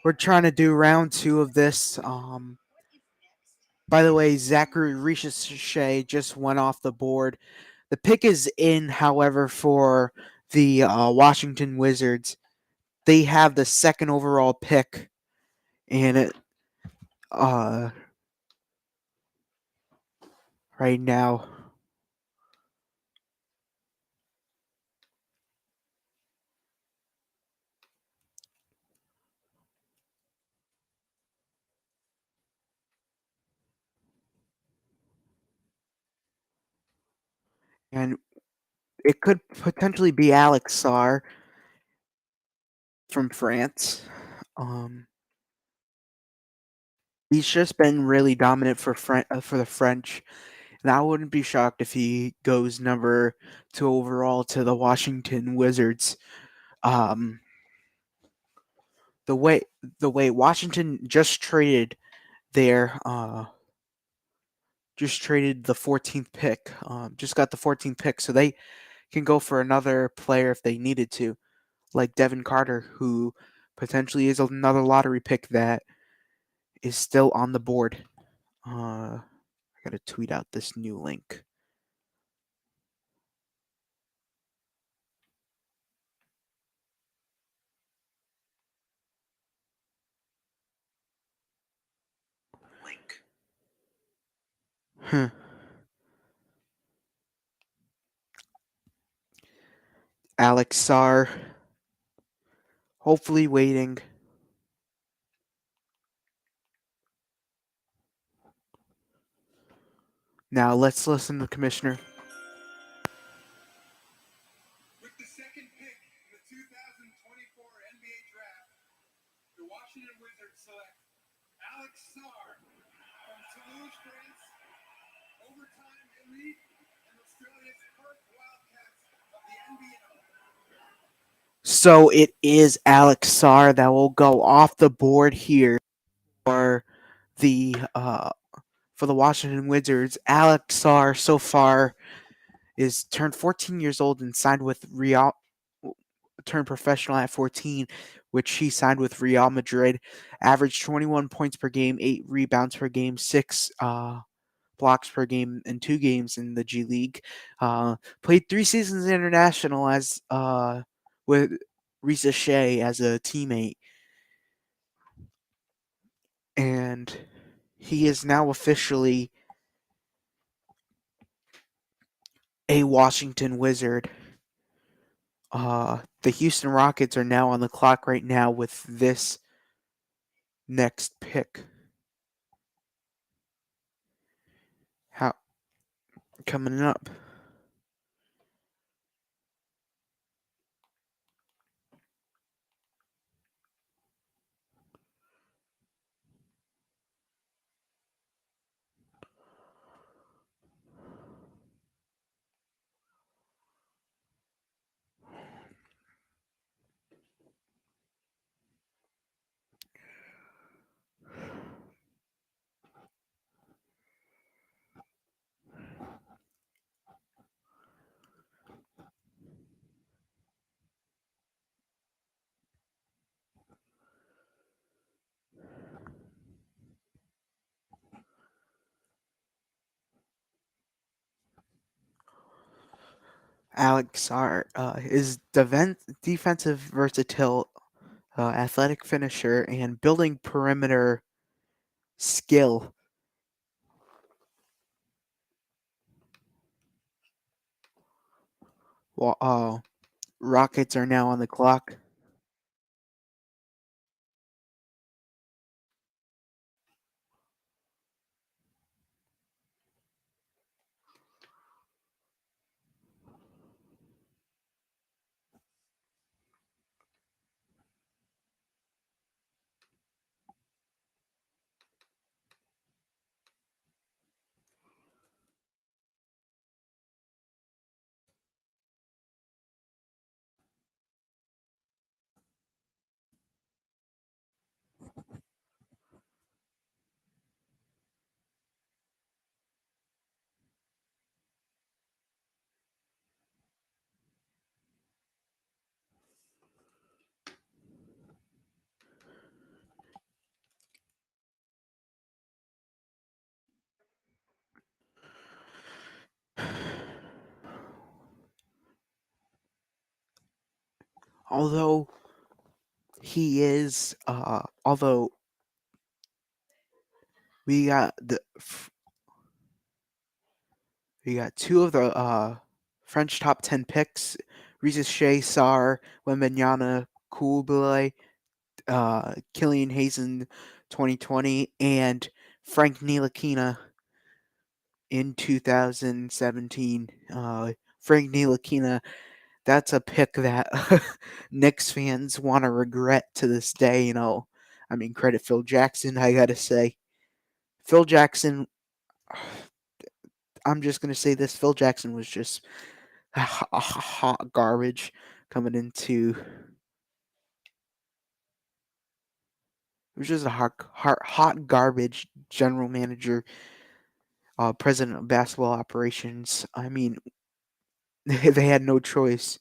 we're trying to do round two of this. By the way, Zachary Ricochet just went off the board. The pick is in, however, for the Washington Wizards. They have the second overall pick, and it uh, right now. And it could potentially be Alex Sarr from France. Um, he's just been really dominant for the French, and I wouldn't be shocked if he goes number two overall to the Washington Wizards. Um, the way the way Washington their just traded the 14th pick, just got the 14th pick, so they can go for another player if they needed to, like Devin Carter, who potentially is another lottery pick that is still on the board. I gotta tweet out this new link. Huh. Alex Sarr, hopefully waiting. Now let's listen to the commissioner. With the second pick in the 2024 NBA Draft, the Washington Wizards select Alex Sarr from Toulouse, France, overtime elite and Australia's Perth Wildcats of the NBL. So it is Alex Sarr that will go off the board here for the Washington Wizards. Alex Sarr so far is turned 14 years old and signed with Real. Turned professional at 14, which he signed with Real Madrid. Averaged 21 points per game, 8 rebounds per game, 6 blocks per game in 2 games in the G League. Played 3 seasons international as with Risa Shea as a teammate, and he is now officially a Washington Wizard. The Houston Rockets are now on the clock right now with this next pick. How coming up? Alex Sarr is defensive versatile, athletic finisher, and building perimeter skill. Rockets are now on the clock. although he is, although we got two of the French top 10 picks: Rizache Sarr, Wembanyama, Coulibaly, Killian Hayes in 2020, and Frank Ntilikina in 2017. Frank Ntilikina, that's a pick that Knicks fans want to regret to this day. I mean, credit Phil Jackson, I gotta say. Phil Jackson, I'm just gonna say this: Phil Jackson was just hot garbage coming into. It was just a hot garbage general manager, president of basketball operations. I mean, they had no choice.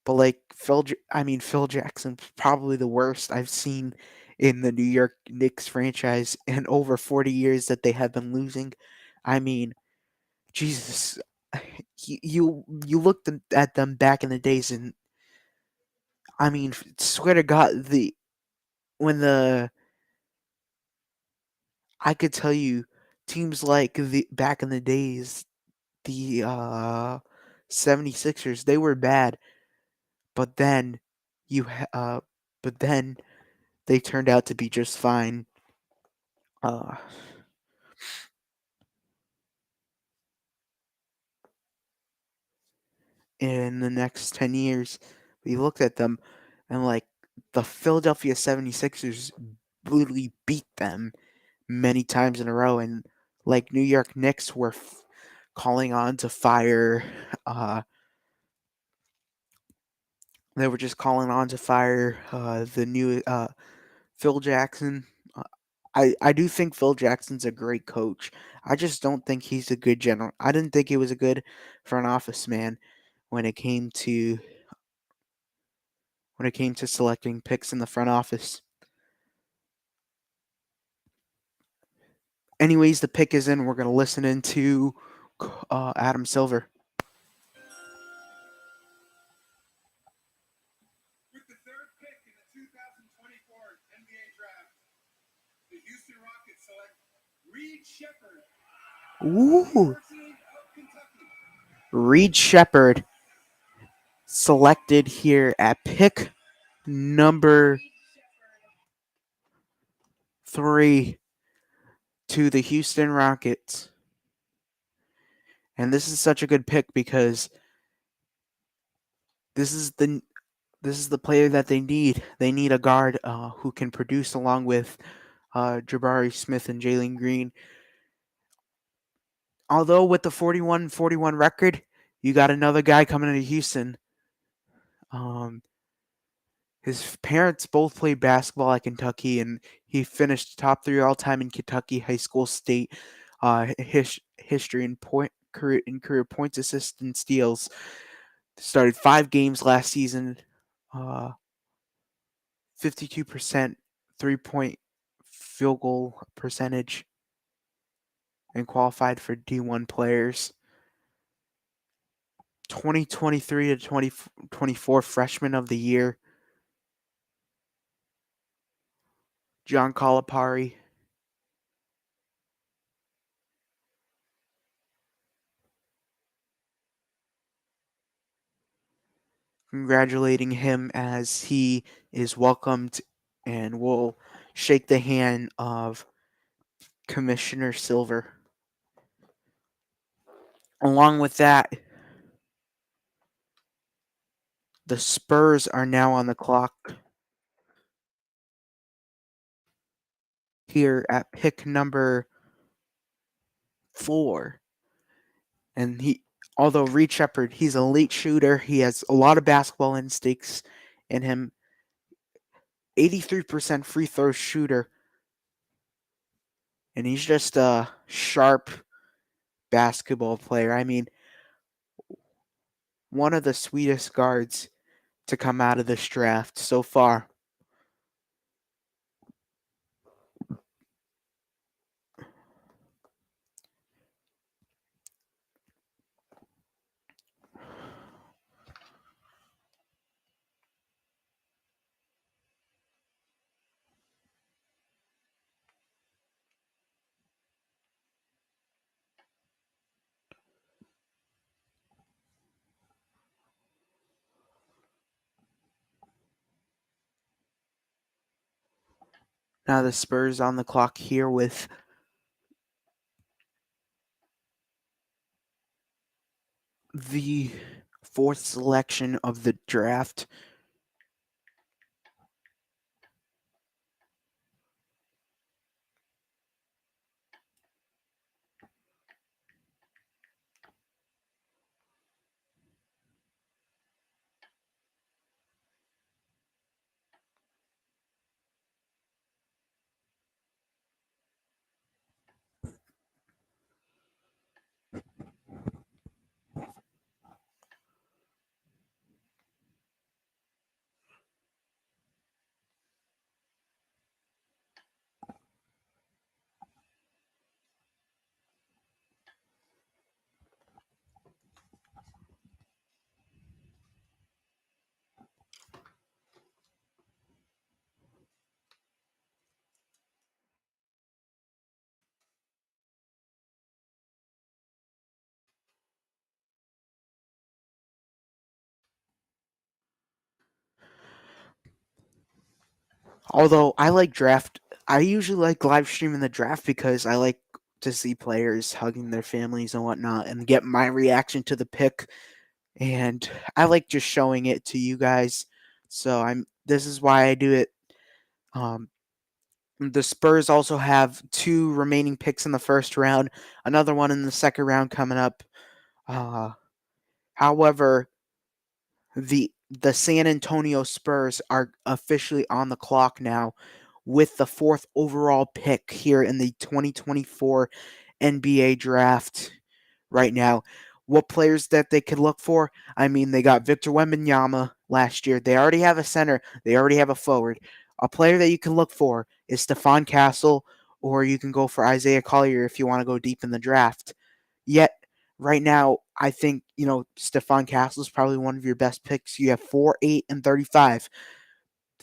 But like Phil Jackson's probably the worst I've seen in the New York Knicks franchise in over 40 years that they have been losing. I mean, Jesus, you looked at them back in the days, and I mean, swear to God, when the I could tell you teams like the back in the days, the 76ers, they were bad, but then you but then they turned out to be just fine. Uh, in the next 10 years, we looked at them, and like the Philadelphia 76ers brutally beat them many times in a row, and like New York Knicks were calling on to fire. They were just calling on to fire the new Phil Jackson. Uh, I do think Phil Jackson's a great coach. I just don't think he's a good general. I didn't think he was a good front office man when it came to selecting picks in the front office. Anyways, the pick is in. We're gonna listen into Adam Silver. With the third pick in the 2024 NBA draft, the Houston Rockets select Reed Shepard from the Ooh, University of Kentucky. Reed Shepard selected here at pick number 3 to the Houston Rockets. And this is such a good pick because this is the player that they need. They need a guard who can produce along with Jabari Smith and Jalen Green. Although with the 41-41 record, you got another guy coming into Houston. His parents both played basketball at Kentucky, and he finished top 3 all time in Kentucky high school state history in career points, assists, and steals. Started 5 games last season. 52% 3-point field goal percentage, and qualified for D1 players. 2023 to 2024 freshman of the year, John Calipari. Congratulating him as he is welcomed and will shake the hand of Commissioner Silver. Along with that, the Spurs are now on the clock here at pick number 4. And although Reed Shepard, he's an elite shooter, he has a lot of basketball instincts in him. 83% free throw shooter, and he's just a sharp basketball player. I mean, one of the sweetest guards to come out of this draft so far. Now the Spurs on the clock here with the fourth selection of the draft. Although I usually like live streaming the draft because I like to see players hugging their families and whatnot and get my reaction to the pick. And I like just showing it to you guys. So this is why I do it. Um, the Spurs also have 2 remaining picks in the first round, another one in the second round coming up. Uh, However, the San Antonio Spurs are officially on the clock now with the 4th overall pick here in the 2024 NBA draft right now. What players that they could look for? I mean, they got Victor Wembanyama last year. They already have a center. They already have a forward. A player that you can look for is Stephon Castle, or you can go for Isaiah Collier if you want to go deep in the draft. Yet, right now, I think, Stephon Castle is probably one of your best picks. You have 4, 8, and 35.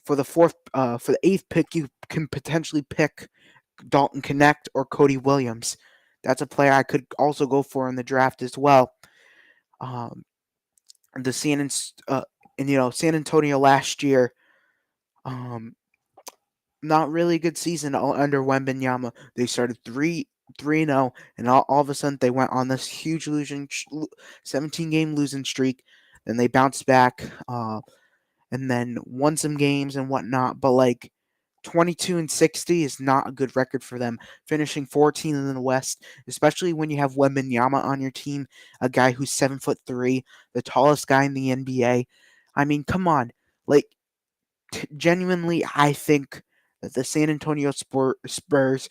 For the eighth pick, you can potentially pick Dalton Connect or Cody Williams. That's a player I could also go for in the draft as well. Um, the San Antonio last year, um, not really good season under Wembanyama. They started 3-0, and all of a sudden they went on this huge 17-game losing streak. Then they bounced back, and then won some games and whatnot. But 22-60 is not a good record for them, finishing 14th in the West, especially when you have Wembanyama on your team, a guy who's 7'3", the tallest guy in the NBA. I mean, come on, genuinely, I think that the San Antonio Spurs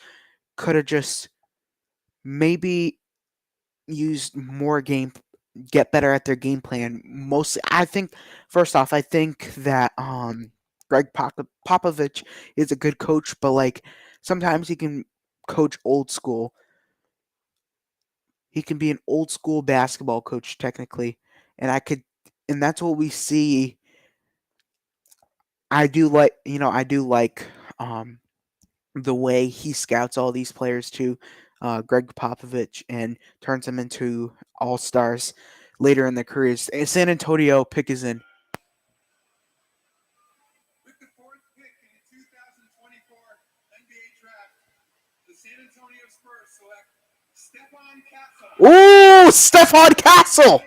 could have just maybe used more get better at their game plan. Mostly, I think, first off, I think that Greg Popovich is a good coach, but sometimes he can coach old school. He can be an old school basketball coach technically, and and that's what we see. I do like the way he scouts all these players too, Greg Popovich, and turns them into all stars later in their careers. San Antonio pick is in. With the 4th pick in the 2024 NBA draft, the San Antonio Spurs select Stephon Castle. Ooh, Stephon Castle!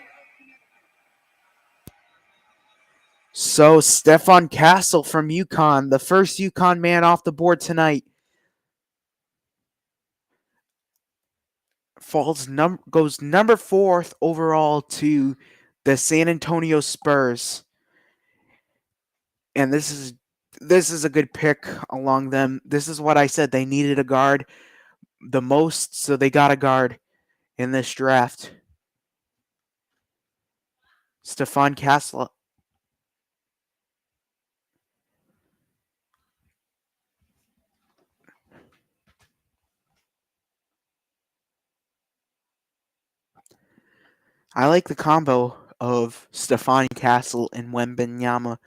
So Stephon Castle from UConn, the first UConn man off the board tonight, goes number 4th overall to the San Antonio Spurs, and this is a good pick along them. This is what I said, they needed a guard the most, so they got a guard in this draft. Stephon Castle. I like the combo of Stephon Castle and Wembanyama.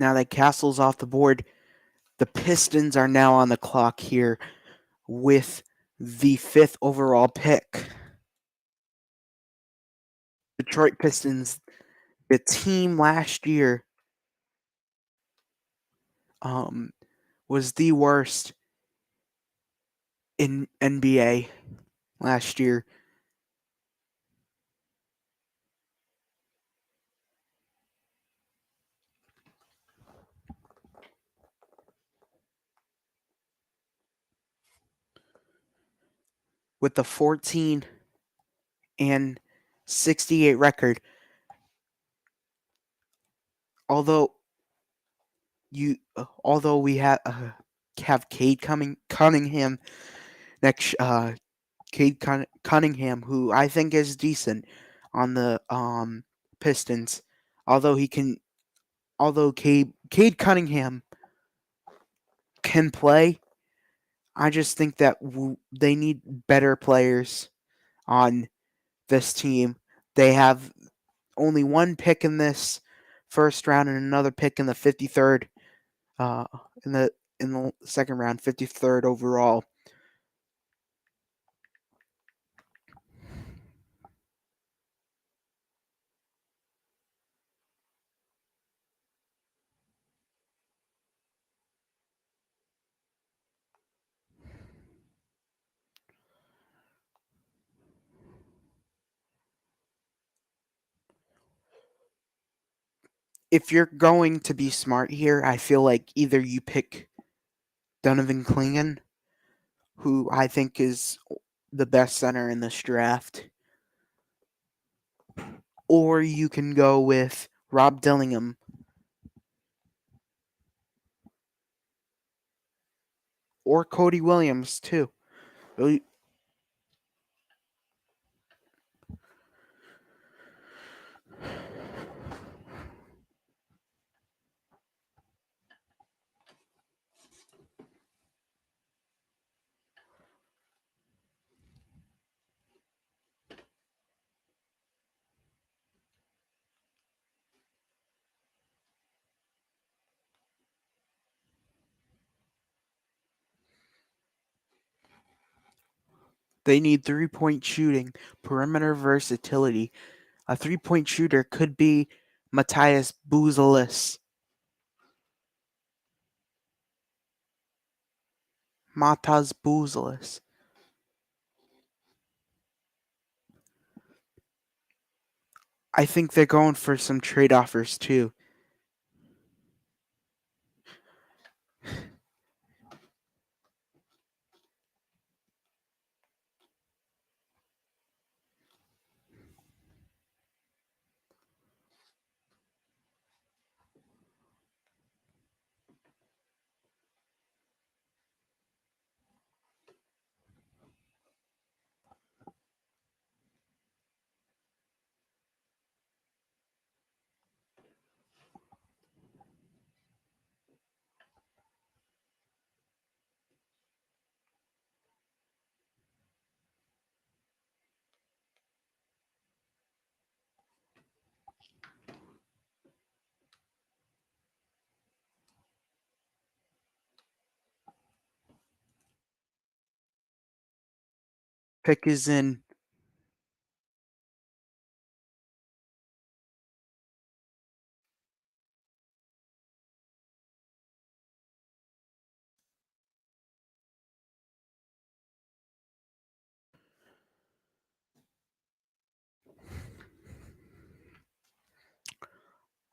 Now that Castle's off the board, the Pistons are now on the clock here with the 5th overall pick. Detroit Pistons, the team last year, was the worst in NBA last year. With the 14 and 68 record. Although we have Cade Cunningham next, Cade Cunningham, who I think is decent on the Pistons. Although Cade Cunningham can play, I just think that they need better players on this team. They have only one pick in this first round and another pick in the 53rd, in the second round, 53rd overall. If you're going to be smart here, I feel like either you pick Donovan Clingan, who I think is the best center in this draft, or you can go with Rob Dillingham, or Cody Williams too. They need 3-point shooting, perimeter versatility. A 3-point shooter could be Matthias Buzelis. Matas Buzelis. I think they're going for some trade offers too. Pick is in.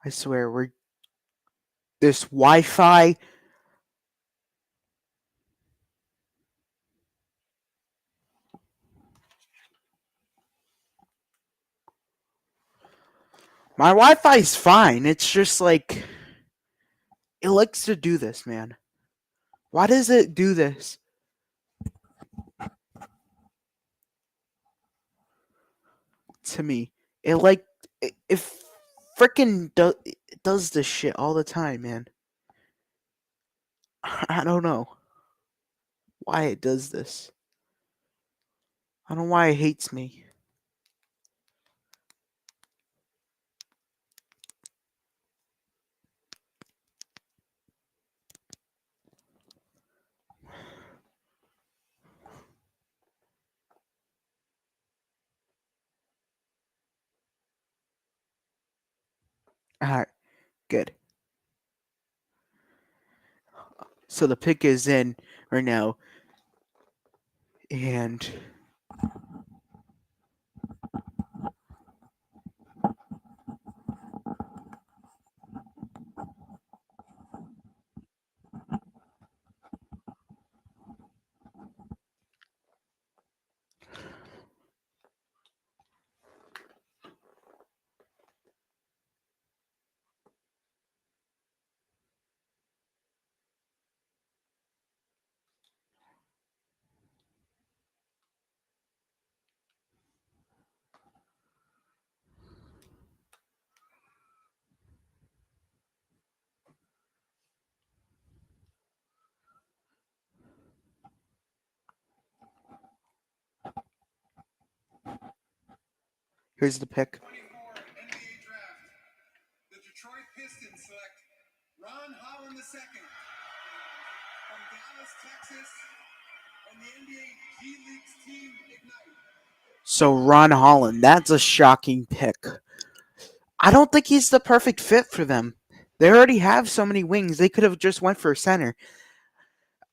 I swear, this Wi-Fi. My Wi-Fi is fine. It's just like it likes to do this, man. Why does it do this? To me, it freaking does this shit all the time, man. I don't know why it does this. I don't know why it hates me. All right, good. So the pick is in right now, and here's the pick. 24 NBA draft. The Detroit Pistons select Ron Holland II from Dallas, Texas, and the NBA G League's team Ignite. So Ron Holland, that's a shocking pick. I don't think he's the perfect fit for them. They already have so many wings. They could have just went for a center.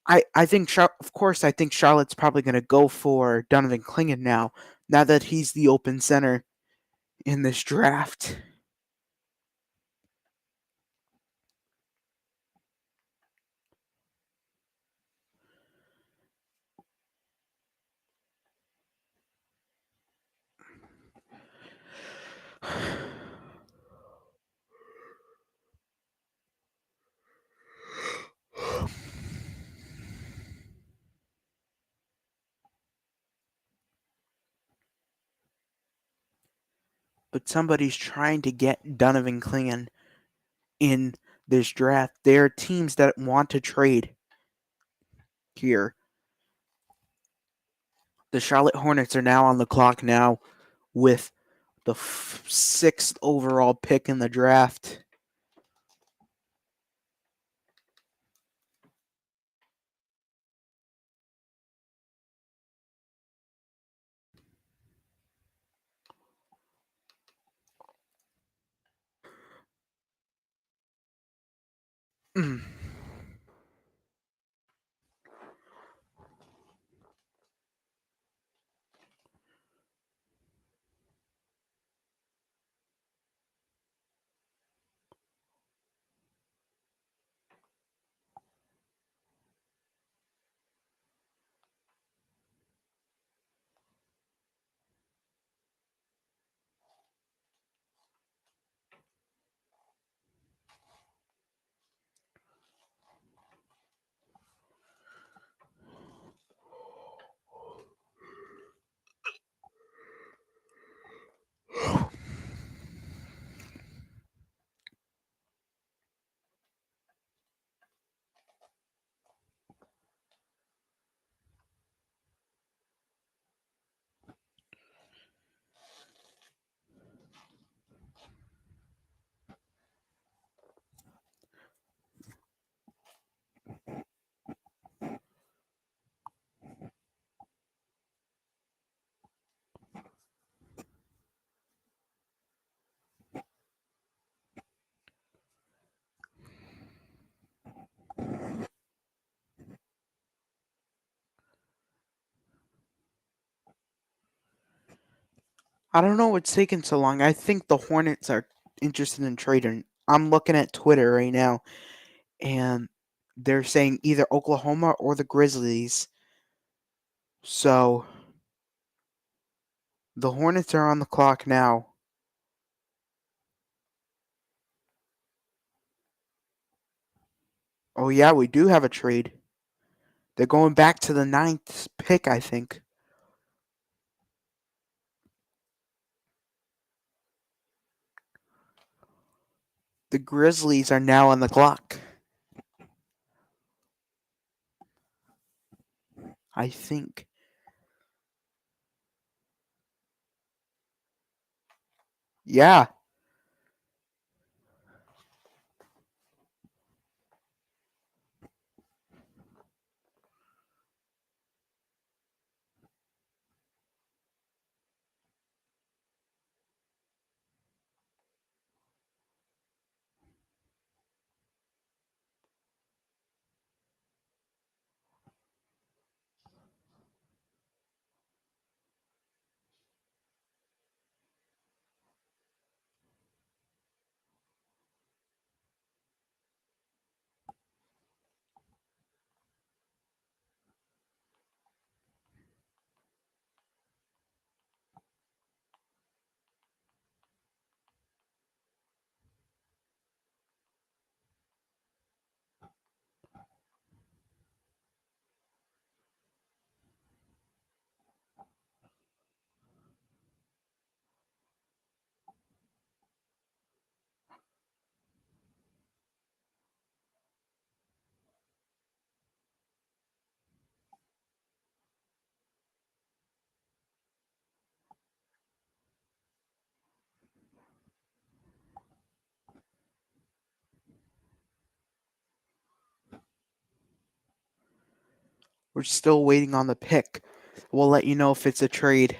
I think, of course, I think Charlotte's probably going to go for Donovan Clingan now that he's the open center in this draft. But somebody's trying to get Donovan Clingan in this draft. There are teams that want to trade here. The Charlotte Hornets are now on the clock now with the sixth overall pick in the draft. Mm. I don't know what's taking so long. I think the Hornets are interested in trading. I'm looking at Twitter right now, and they're saying either Oklahoma or the Grizzlies. So the Hornets are on the clock now. Oh, yeah, we do have a trade. They're going back to the ninth pick, I think. The Grizzlies are now on the clock. I think. Yeah. We're still waiting on the pick. We'll let you know if it's a trade.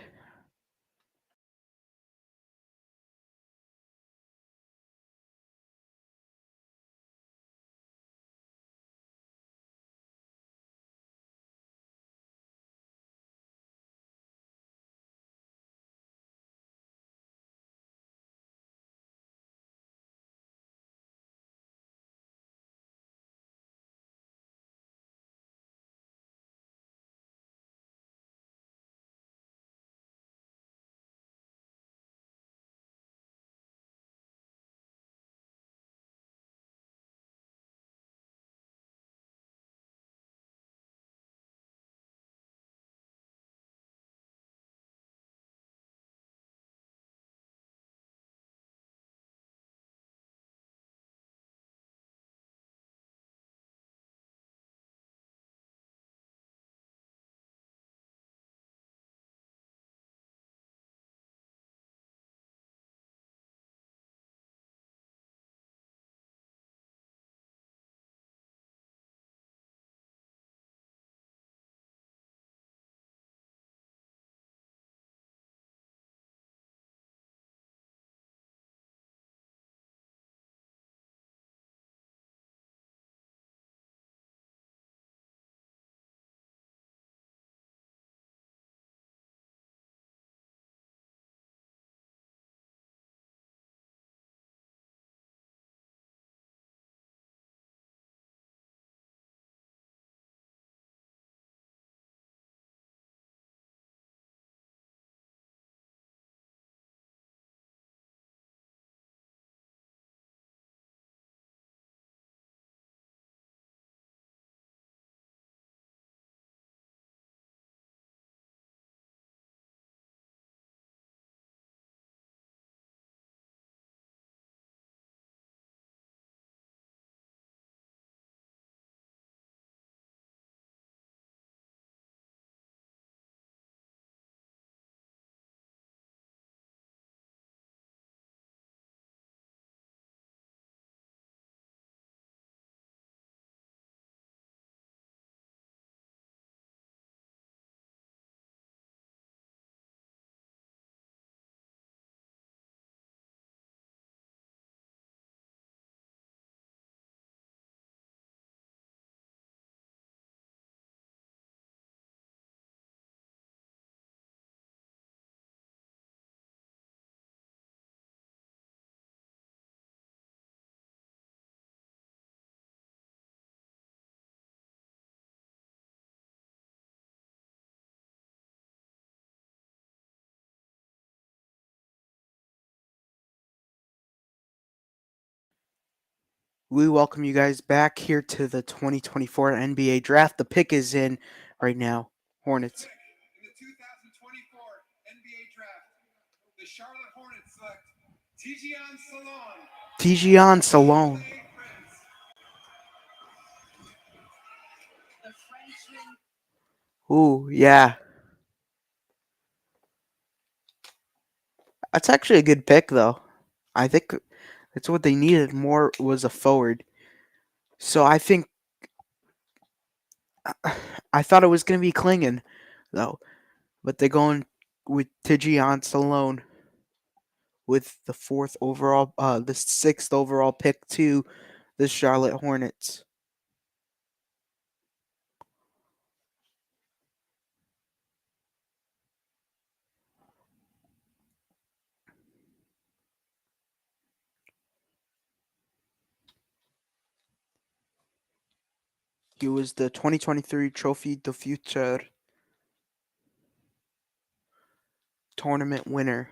We welcome you guys back here to the 2024 NBA Draft. The pick is in right now. Hornets. In the 2024 NBA Draft, the Charlotte Hornets select Tijian Salon. Tijian Salon. Ooh, yeah. That's actually a good pick, though. I think that's what they needed more was a forward. So I think I thought it was going to be Klingon, though, but they're going with Tijian Salon with the sixth overall pick to the Charlotte Hornets. He was the 2023 Trophy du Futur tournament winner.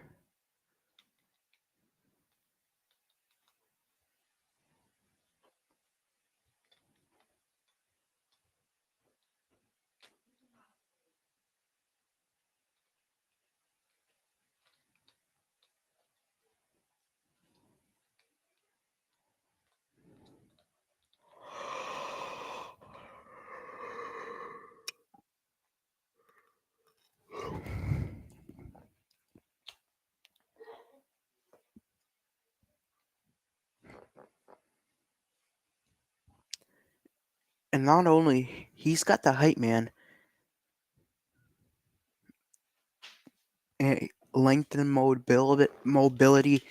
And not only he's got the height, man. length and mobility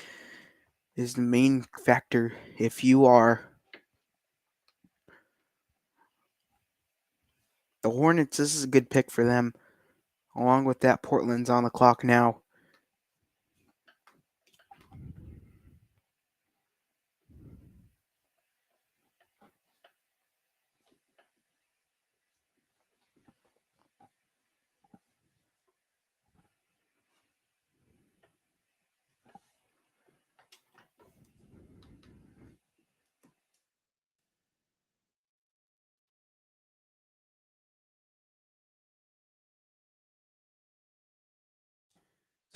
is the main factor. If you are the Hornets, this is a good pick for them. Along with that, Portland's on the clock now.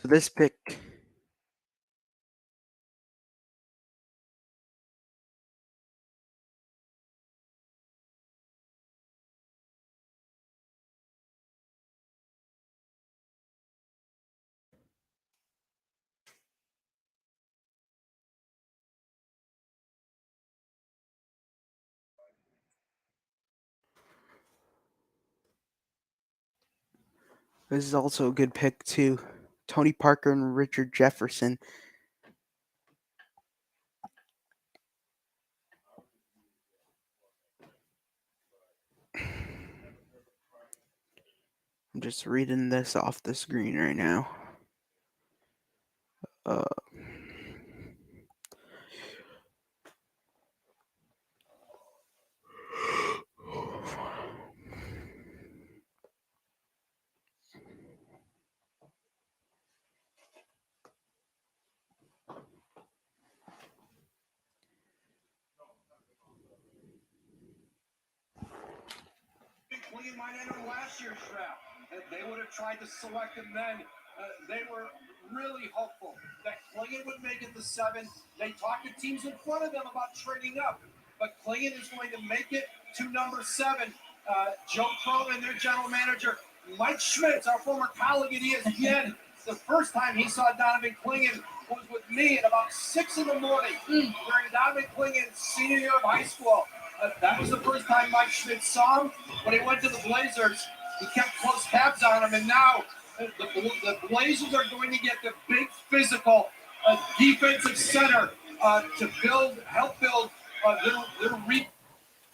So this pick This is also a good pick too. Tony Parker and Richard Jefferson. I'm just reading this off the screen right now. Uh, Clingan might enter last year's draft. They would have tried to select him then. They were really hopeful that Clingan would make it to 7. They talked to teams in front of them about trading up, but Clingan is going to make it to number 7. Joe Cronin, their general manager, Mike Schmitz, our former colleague at ESPN, the first time he saw Donovan Clingan was with me at about 6 in the morning during Donovan Clingan's senior year of high school. That was the first time Mike Schmitz saw him. When he went to the Blazers, he kept close tabs on him, and now the Blazers are going to get the big physical defensive center to help build their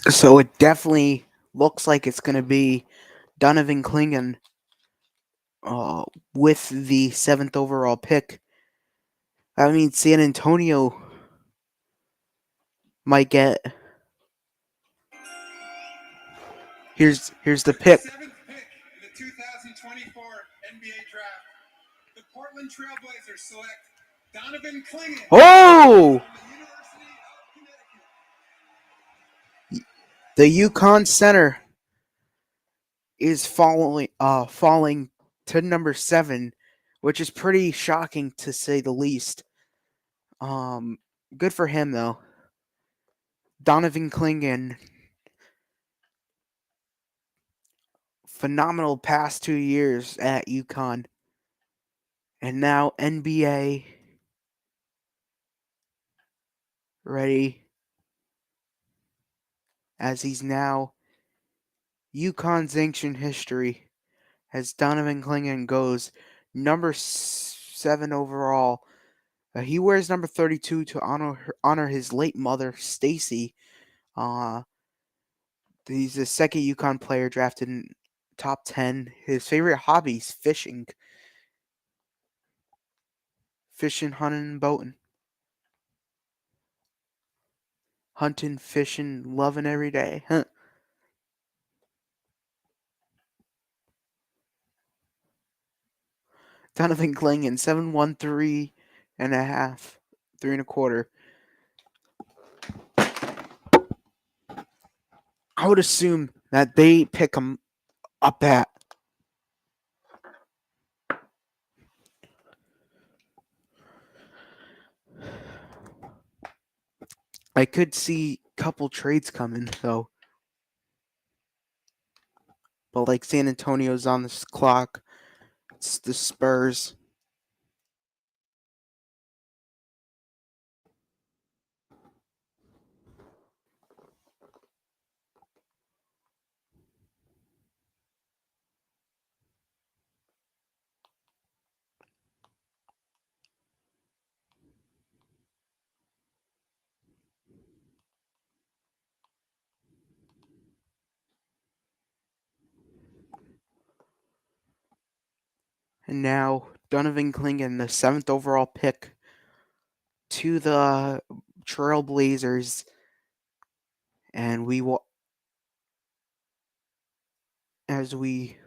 so it definitely looks like it's going to be Donovan Clingan with the 7th overall pick. I mean, San Antonio might get. Here's the pick. 7th pick in the 2024 NBA draft. The Portland Trailblazers select Donovan Clingan Oh, from the University of Connecticut. the UConn center is falling to number 7, which is pretty shocking to say the least. Good for him though. Donovan Clingan, phenomenal past 2 years at UConn, and now NBA ready, as he's now UConn's ancient history, as Donovan Clingan goes number 7 overall. He wears number 32 to honor his late mother, Stacy. He's the second UConn player drafted in top 10. His favorite hobbies: fishing, hunting, and boating. Hunting, fishing, loving every day. Huh. Donovan Clingan, 7'1", 3.5, 3.25. I would assume that they pick him up at. I could see a couple trades coming though, but like San Antonio's on this clock. It's the Spurs. And now Donovan Clingan, the 7th overall pick to the Trailblazers. And we will, as we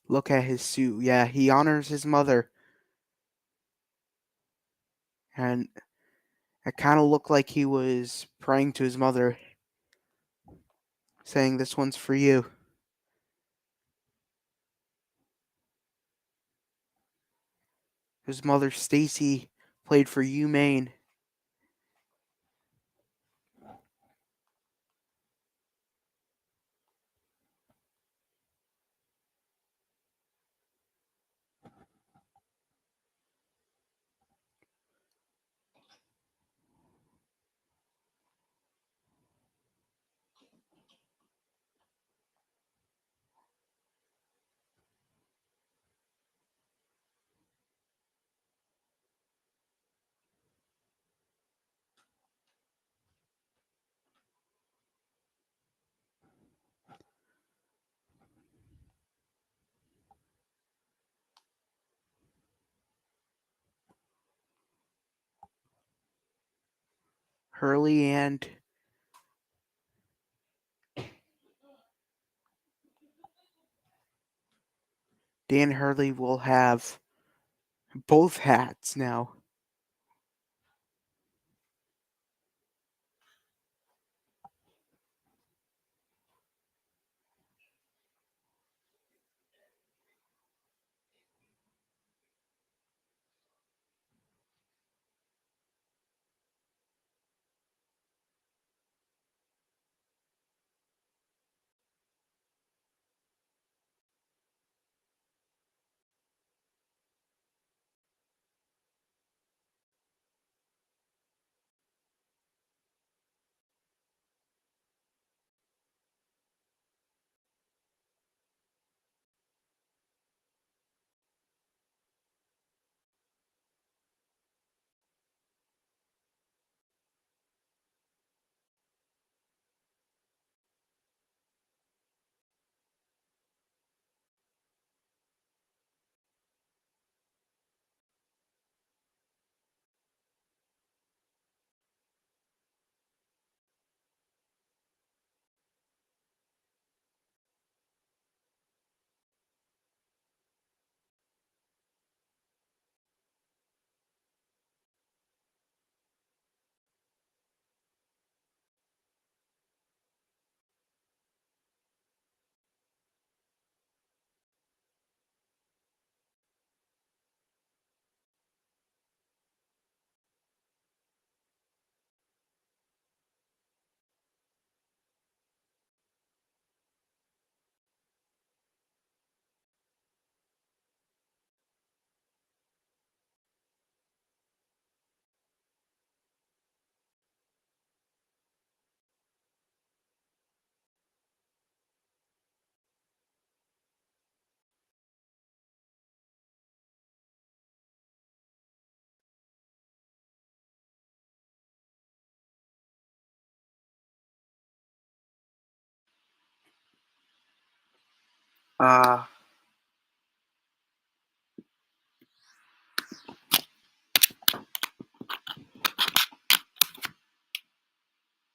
look at his suit, yeah, he honors his mother. And it kind of looked like he was praying to his mother, saying, "This one's for you." His mother, Stacy, played for UMaine. Hurley and Dan Hurley will have both hats now.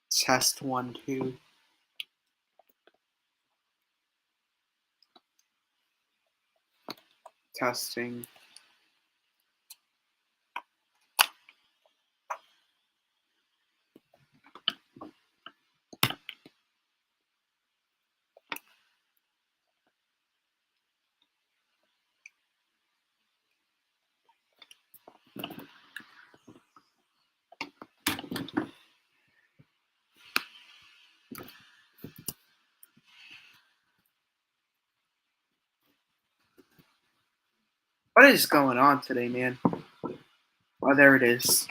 Test 1, 2. Testing. What is going on today, man? Oh, there it is.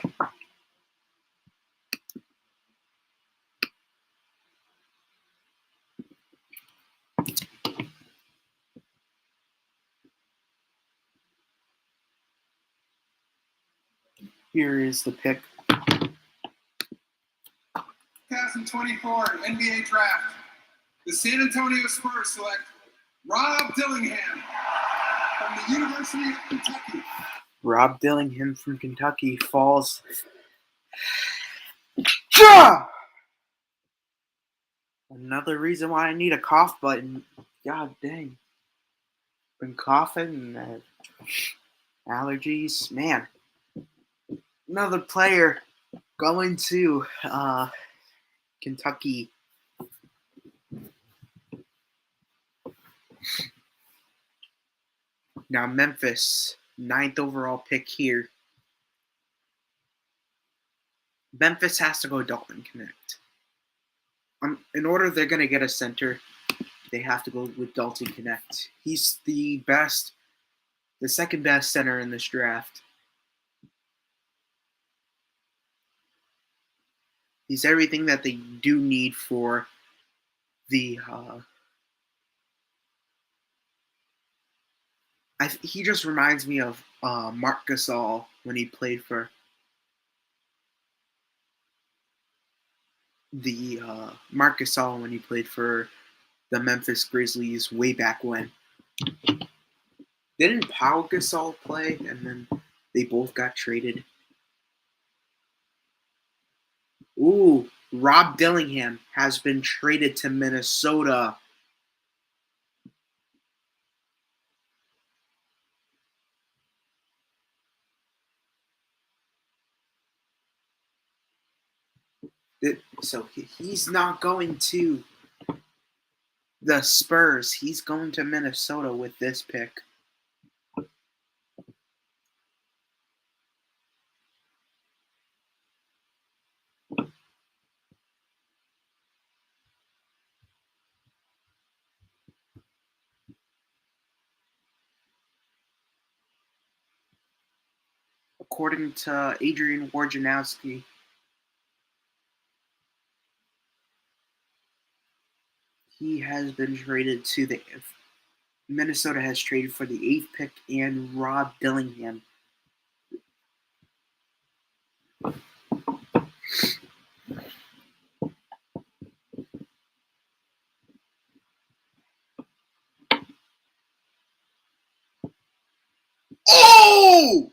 Here is the pick. 2024 NBA Draft. The San Antonio Spurs select Rob Dillingham from the University of Kentucky. Rob Dillingham from Kentucky falls. Ja! Another reason why I need a cough button. God dang. Been coughing and allergies. Man. Another player going to Kentucky. Now Memphis, 9th overall pick here. Memphis has to go Dalton Connect. In order they're going to get a center, they have to go with Dalton Connect. He's the second best center in this draft. He's everything that they do need for the he just reminds me of Marc Gasol when he played for Marc Gasol when he played for the Memphis Grizzlies way back when. Didn't Pau Gasol play and then they both got traded? Ooh, Rob Dillingham has been traded to Minnesota. So he's not going to the Spurs. He's going to Minnesota with this pick. According to Adrian Wojnarowski, he has been traded to the Minnesota has traded for the 8th pick and Rob Dillingham. Oh!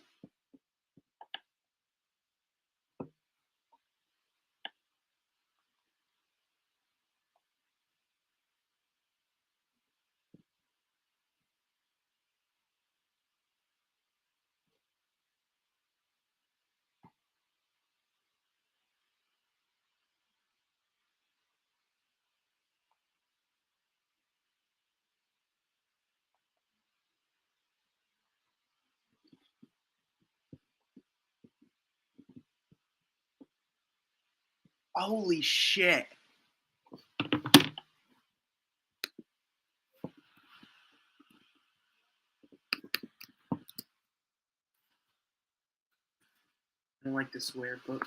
Holy shit. I don't like to swear, but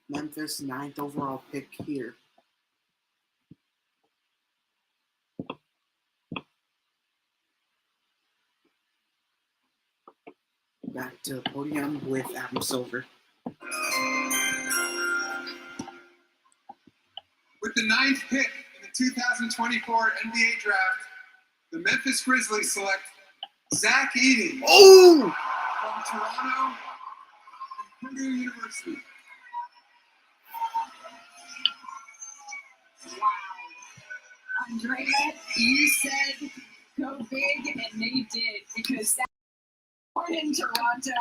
Memphis 9th overall pick here. Back to the podium with Adam Silver. With the 9th pick in the 2024 NBA Draft, the Memphis Grizzlies select Zach Edey Oh! from Toronto and Purdue University. Wow. Andrea, you said go big, and they did, because that born in Toronto.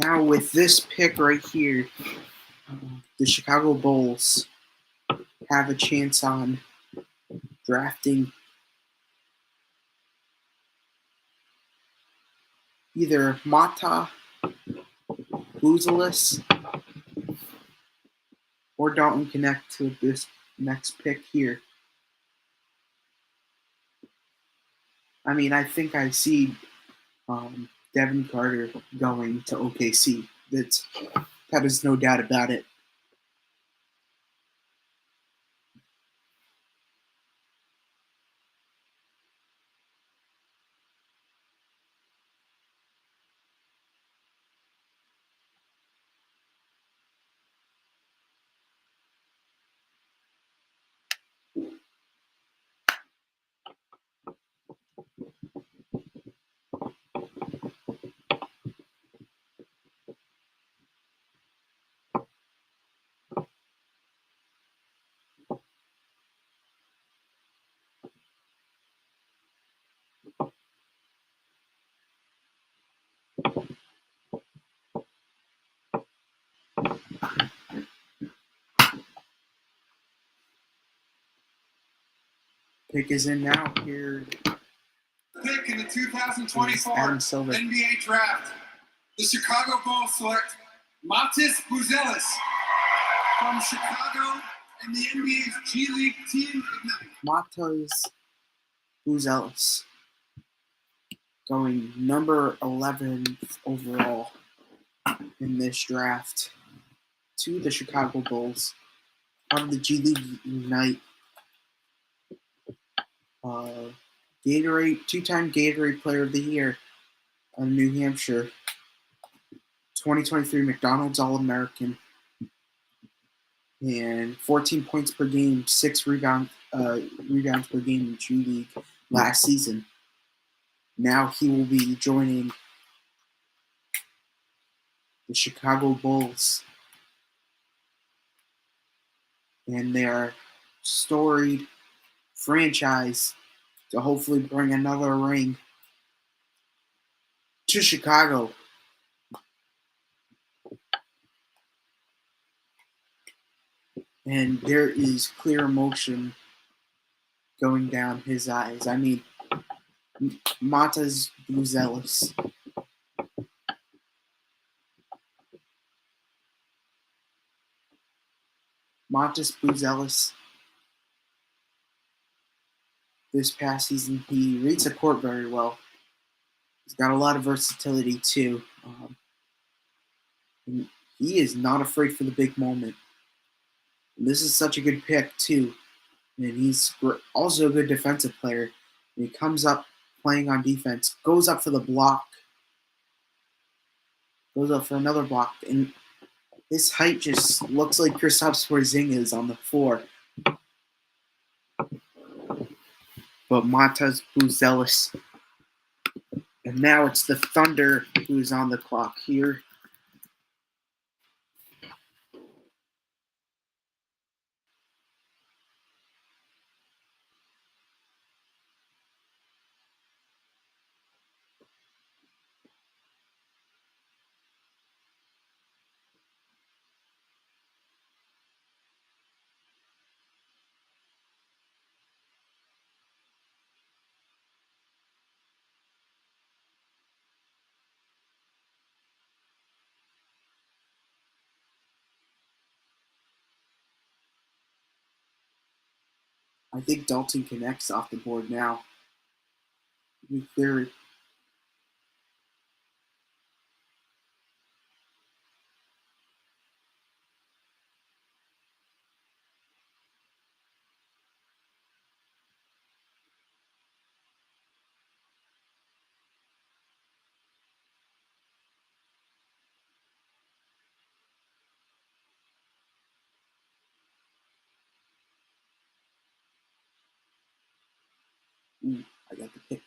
Now with this pick right here, the Chicago Bulls have a chance on drafting either Mata, Buzelis, or Dalton Connect with this next pick here. I mean, I think I see Devin Carter going to OKC. That is no doubt about it. Pick is in now here. Pick in the 2024 Adam Silver. NBA Draft. The Chicago Bulls select Matis Buzelis from Chicago and the NBA's G League team Ignite. Matas Buzelis going number 11 overall in this draft to the Chicago Bulls out of the G League Ignite. Gatorade, two-time Gatorade Player of the Year of New Hampshire. 2023 McDonald's All-American. And 14 points per game, 6 rebounds per game in G League last season. Now he will be joining the Chicago Bulls and their storied franchise to hopefully bring another ring to Chicago. And there is clear emotion going down his eyes. I mean, Matas Buzelis. Matas Buzelis. This past season, he reads the court very well. He's got a lot of versatility too. And he is not afraid for the big moment. And this is such a good pick too. And he's also a good defensive player. And he comes up playing on defense, goes up for the block, goes up for another block, and his height just looks like Kristaps Porzingis on the floor. But Matas Buzelis. And now it's the Thunder who's on the clock here. I think Dalton Connect's off the board now. Be clear. I got the pick.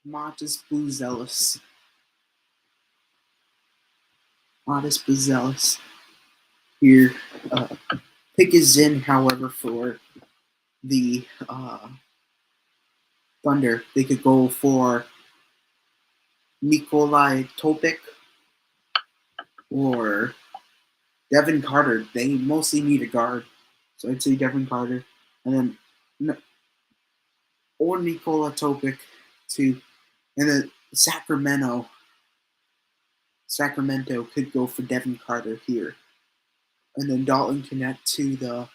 Montes Buzelis. Montes Buzelis. Here, pick is in, however, for the Thunder. They could go for Nikolai Topik or Devin Carter. They mostly need a guard, so I'd say Devin Carter, and then or Nikola Topik to, and then Sacramento could go for Devin Carter here, and then Dalton Connect to the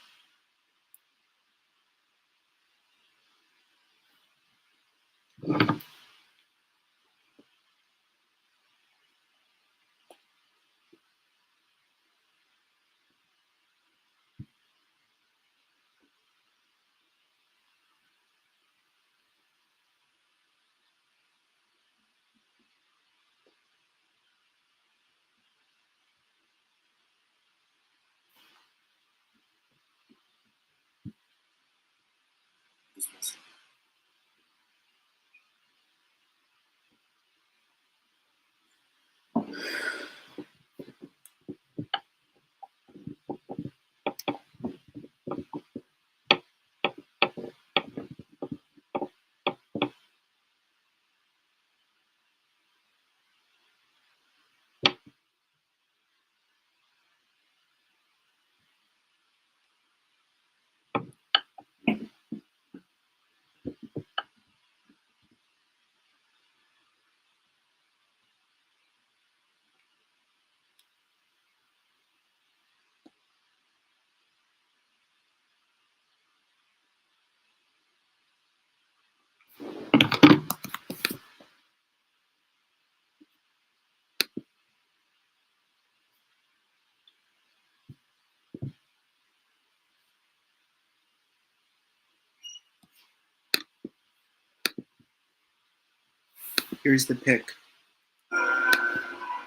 here's the pick.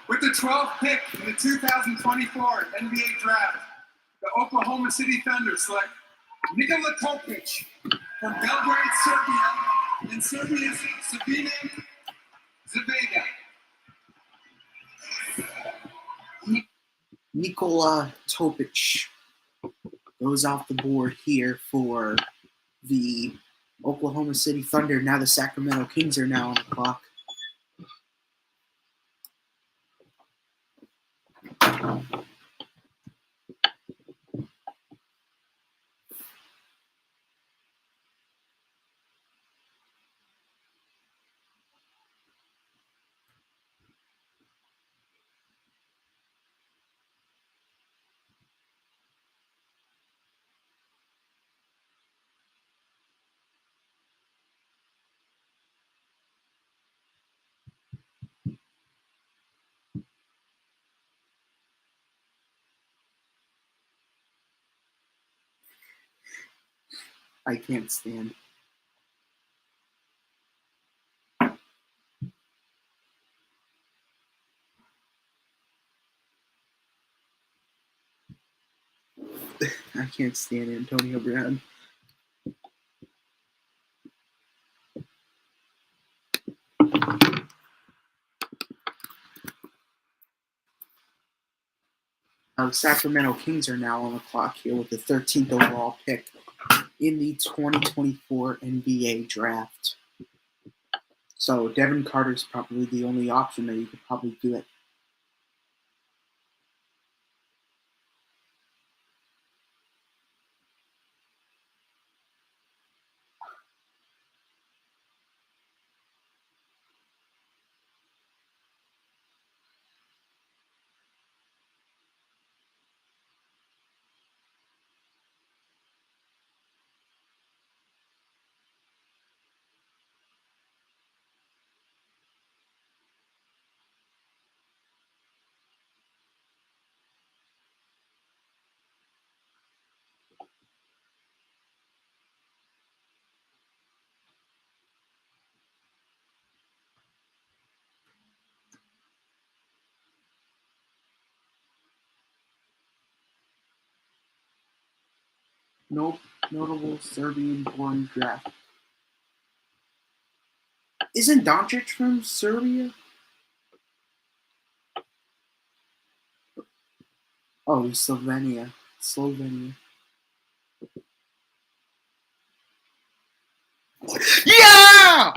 With the 12th pick in the 2024 NBA Draft, the Oklahoma City Thunder select Nikola Topic from Belgrade, Serbia, and Serbia's Sabine Zabega. Nikola Topic goes off the board here for the Oklahoma City Thunder. Now the Sacramento Kings are now on the clock. I can't stand. I can't stand Antonio Brown. Sacramento Kings are now on the clock here with the 13th overall pick in the 2024 NBA Draft. So Devin Carter's probably the only option that you could probably do it. No notable Serbian-born draft. Isn't Doncic from Serbia? Oh, he's Slovenia. Yeah!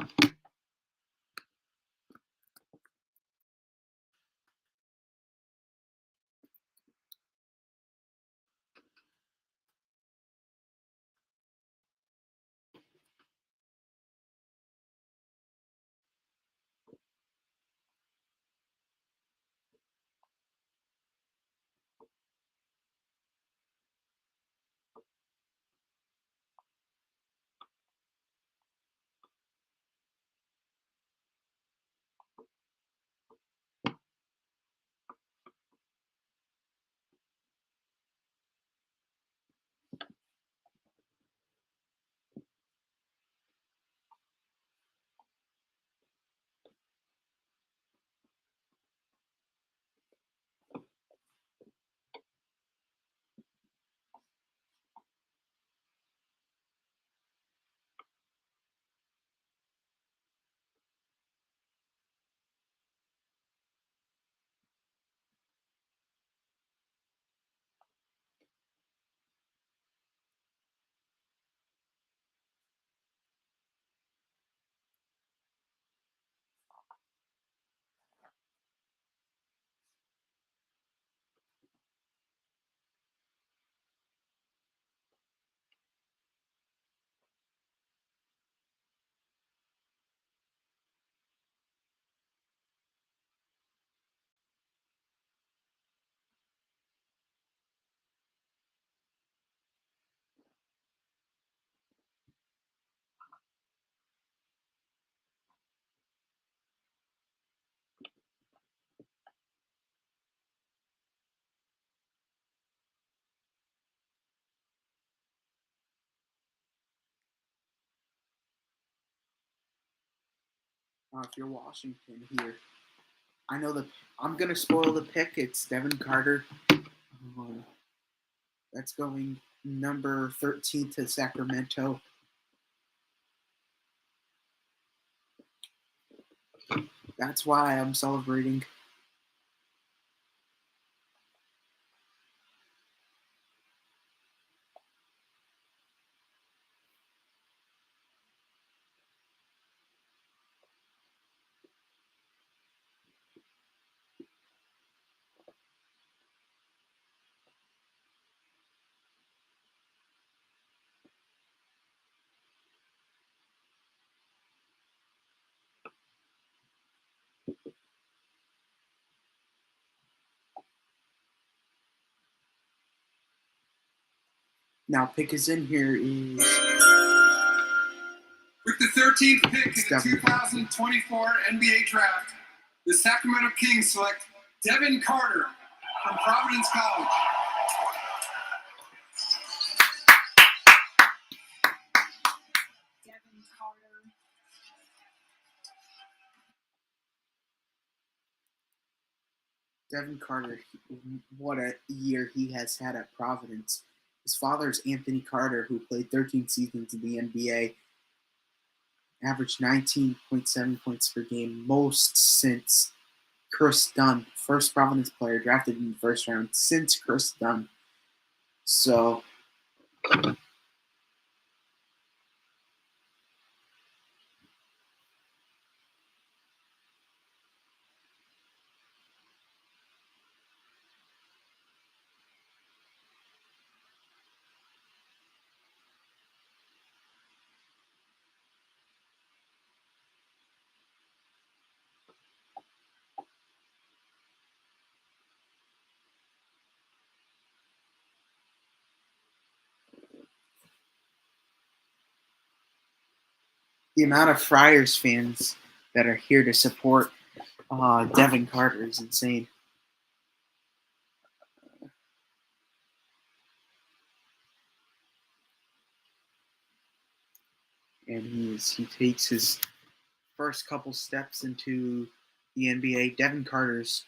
If you're Washington here, I know I'm gonna spoil the pick. It's Devin Carter. That's going number 13 to Sacramento. That's why I'm celebrating. Now, pick is in here is With the 13th pick in the Devin. 2024 NBA Draft, the Sacramento Kings select Devin Carter from Providence College. Devin Carter. Devin Carter. What a year he has had at Providence. His father's Anthony Carter, who played 13 seasons in the NBA, averaged 19.7 points per game, most since Chris Dunn, first Providence player drafted in the first round since Chris Dunn. So the amount of Friars fans that are here to support Devin Carter is insane. And he takes his first couple steps into the NBA. Devin Carter's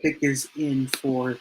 pick is in for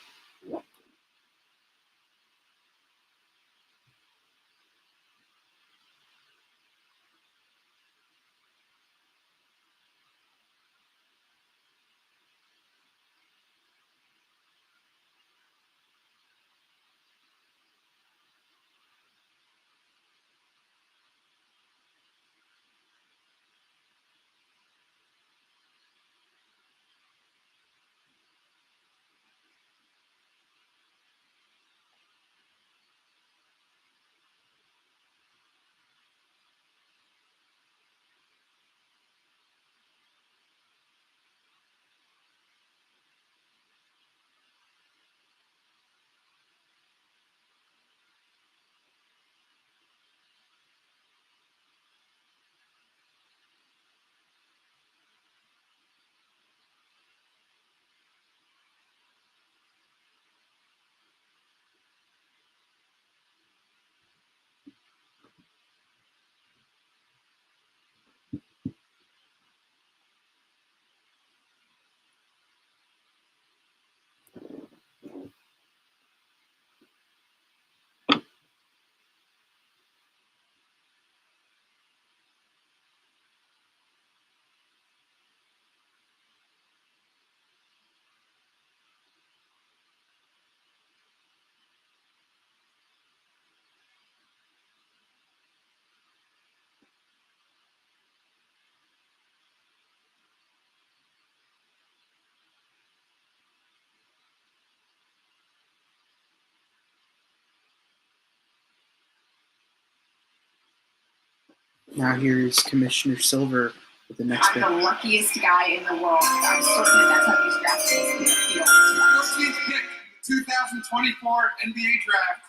now here's Commissioner Silver with the next I'm pick. the luckiest guy in the world. I'm certain that that's how these drafts feel. 14th pick in the 2024 NBA Draft,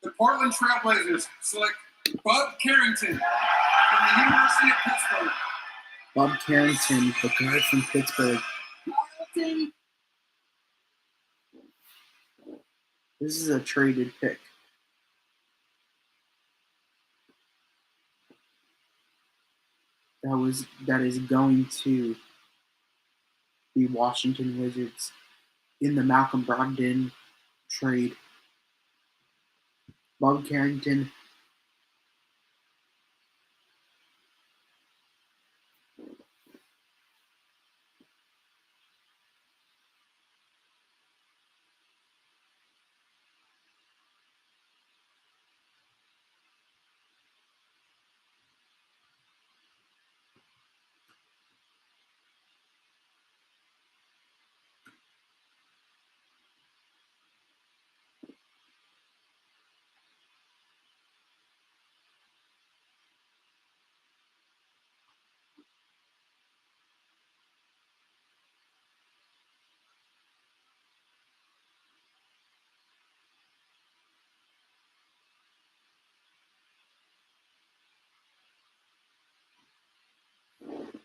the Portland Trailblazers select Bud Carrington from the University of Pittsburgh. Bob Carrington, the guard from Pittsburgh. This is a traded pick. That is going to the Washington Wizards in the Malcolm Brogdon trade. Bob Carrington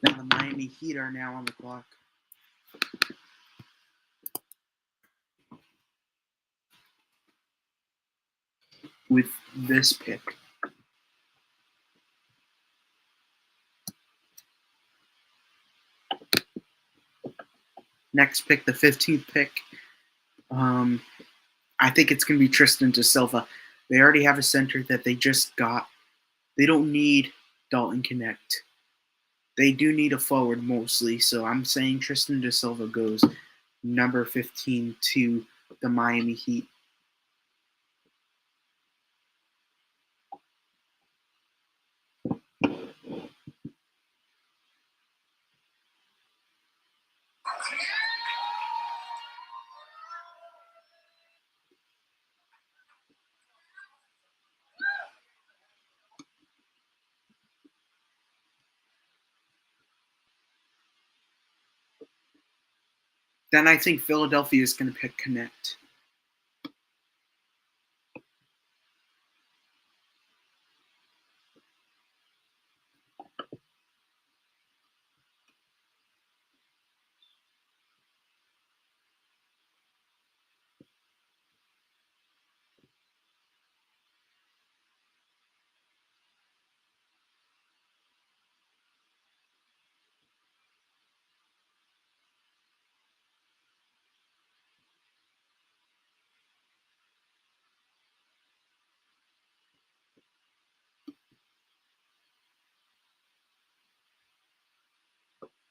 Now the Miami Heat are now on the clock. With this pick. Next pick, the 15th pick. I think it's going to be Tristan da Silva. They already have a center that they just got. They don't need Dalton Connect. They do need a forward mostly, so I'm saying Tristan da Silva goes number 15 to the Miami Heat. Then I think Philadelphia is going to pick Connect.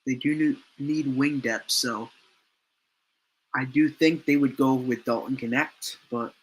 They do need wing depth, so I do think they would go with Dalton Connect, but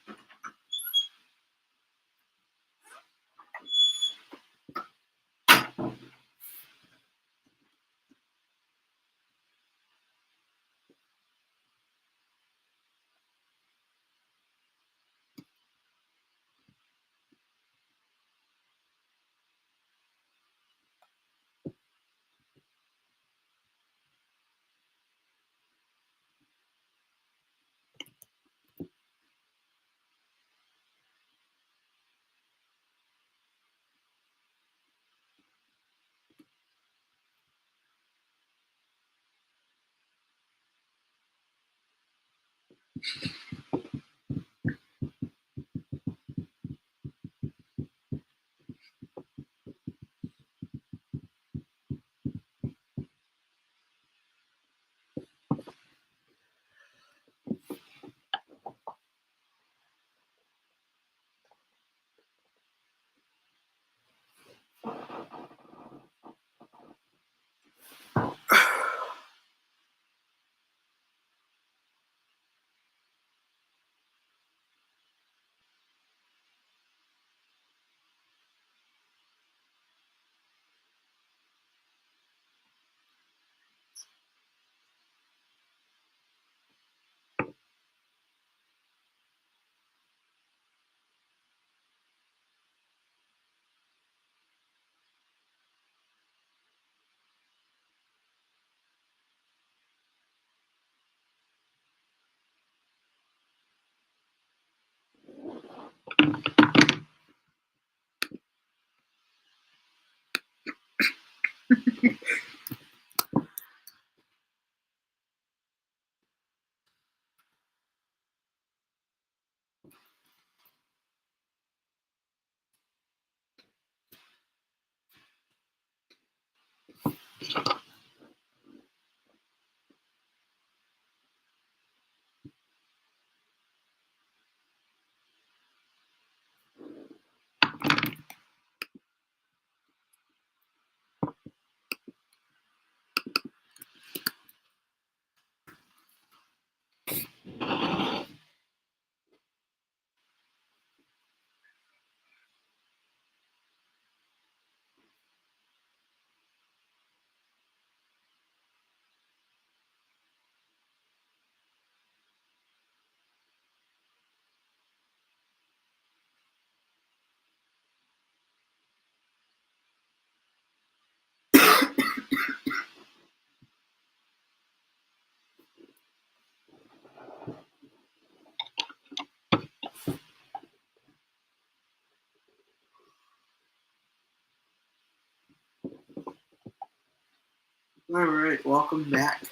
all right. Welcome back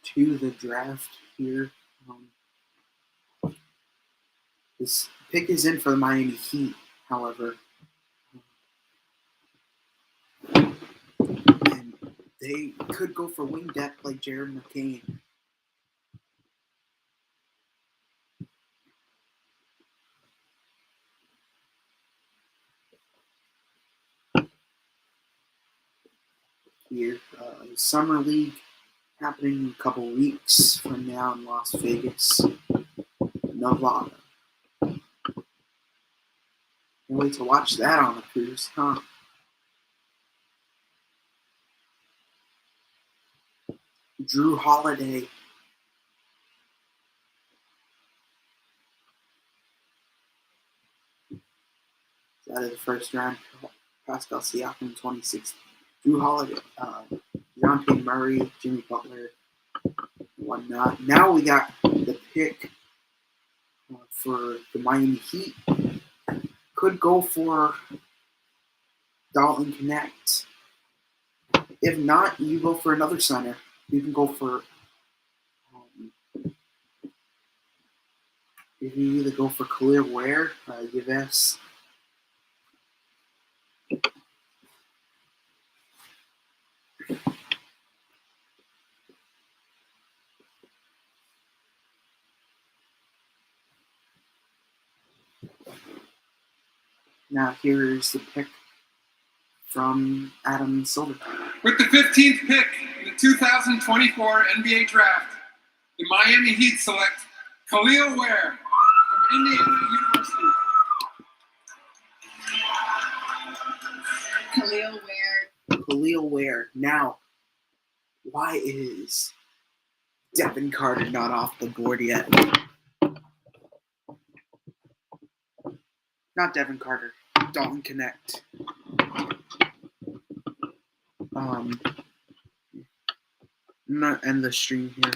to the draft here. This pick is in for the Miami Heat, however, and they could go for wing depth like Jared McCain. Here, summer league happening in a couple weeks from now in Las Vegas, Nevada. Can't wait to watch that on the cruise, huh? Drew Holiday. Out of the first round, Pascal Siakam, 26. Drew Holiday, Dejounte Murray, Jimmy Butler, and whatnot. Now we got the pick for the Miami Heat. Could go for Dalton Connect. If not, you go for another center. You can go for. You can either go for Khalil Ware, Yves. Now here's the pick from Adam Silver. With the 15th pick in the the 2024 NBA Draft, the Miami Heat select Khalil Ware from Indiana University. Khalil Ware. Khalil Ware. Now, why is Devin Carter not off the board yet? Not Devin Carter. Dalton Connect. I'm gonna end the stream here.